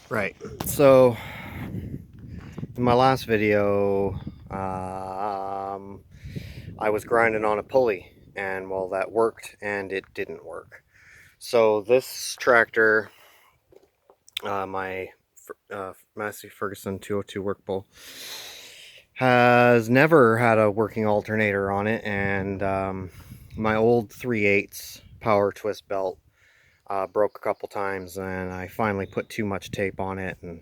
Right, so in my last video, I was grinding on a pulley, and well, that worked and it didn't work. So this tractor, my Massey Ferguson 202 work pull, has never had a working alternator on it, and my old 3/8 power twist belt broke a couple times, and I finally put too much tape on it and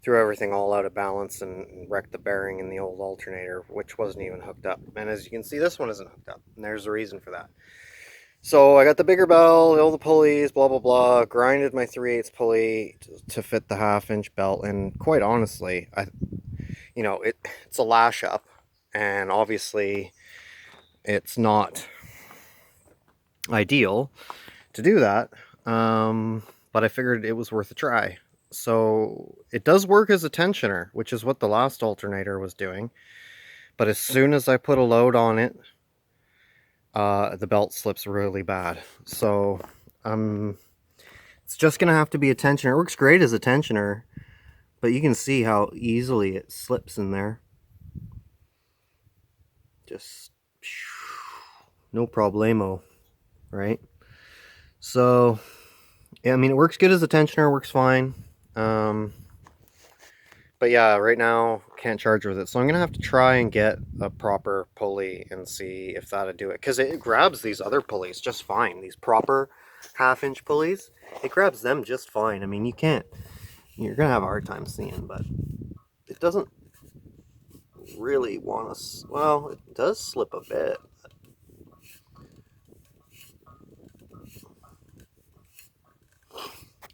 threw everything all out of balance and wrecked the bearing in the old alternator, which wasn't even hooked up. And as you can see, this one isn't hooked up, and there's a reason for that. So I got the bigger belt, all the pulleys, blah blah blah, grinded my 3/8 pulley to fit the 1/2 inch belt, and quite honestly, it's a lash up, and obviously it's not ideal to do that, but I figured it was worth a try. So it does work as a tensioner, which is what the last alternator was doing, but as soon as I put a load on it, the belt slips really bad. So it's just gonna have to be a tensioner. It works great as a tensioner, but you can see how easily it slips in there. Just no problemo, right? So yeah, I mean, it works good as a tensioner, works fine. But yeah, right now can't charge with it, so I'm gonna have to try and get a proper pulley and see if that'll do it, because it grabs these other pulleys just fine. These proper 1/2 inch pulleys, it grabs them just fine. I mean, you're gonna have a hard time seeing, but it doesn't really want to. Well, it does slip a bit.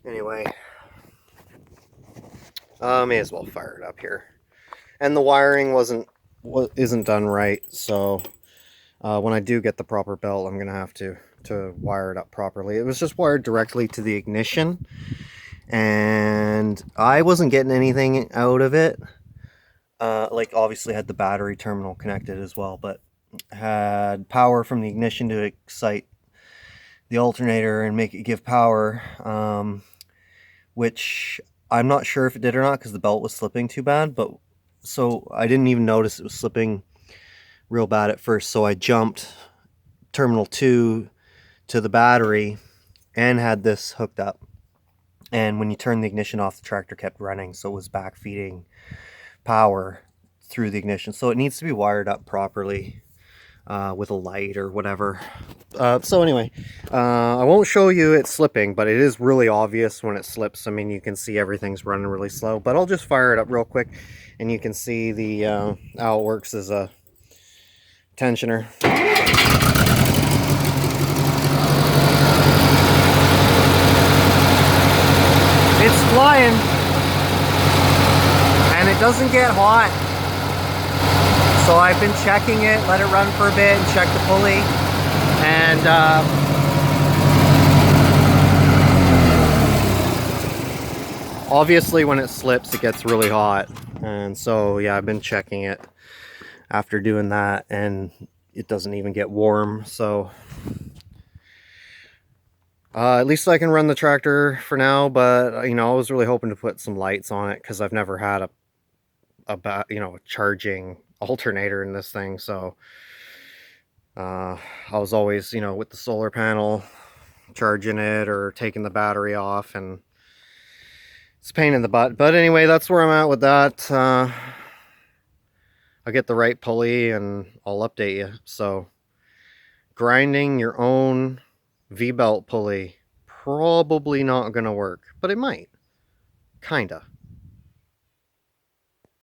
Anyway, may as well fire it up here. And the wiring isn't done right, so when I do get the proper belt, I'm gonna have to wire it up properly. It was just wired directly to the ignition, and I wasn't getting anything out of it. Like, obviously had the battery terminal connected as well, but had power from the ignition to excite the alternator and make it give power, which I'm not sure if it did or not, because the belt was slipping too bad. But so I didn't even notice it was slipping real bad at first, so I jumped terminal 2 to the battery and had this hooked up, and when you turn the ignition off, the tractor kept running, so it was back feeding power through the ignition. So it needs to be wired up properly with a light or whatever. So anyway, I won't show you it slipping, but it is really obvious when it slips. I mean, you can see everything's running really slow, but I'll just fire it up real quick and you can see the how it works as a tensioner. It's flying, and it doesn't get hot. So I've been checking it, let it run for a bit, and check the pulley. And obviously when it slips, it gets really hot. And so yeah, I've been checking it after doing that, and it doesn't even get warm. So at least I can run the tractor for now, but I was really hoping to put some lights on it, because I've never had a charging alternator in this thing. So I was always, with the solar panel, charging it or taking the battery off, and it's a pain in the butt. But anyway, that's where I'm at with that. I'll get the right pulley and I'll update you. So grinding your own V-belt pulley, probably not gonna work, but it might, kinda.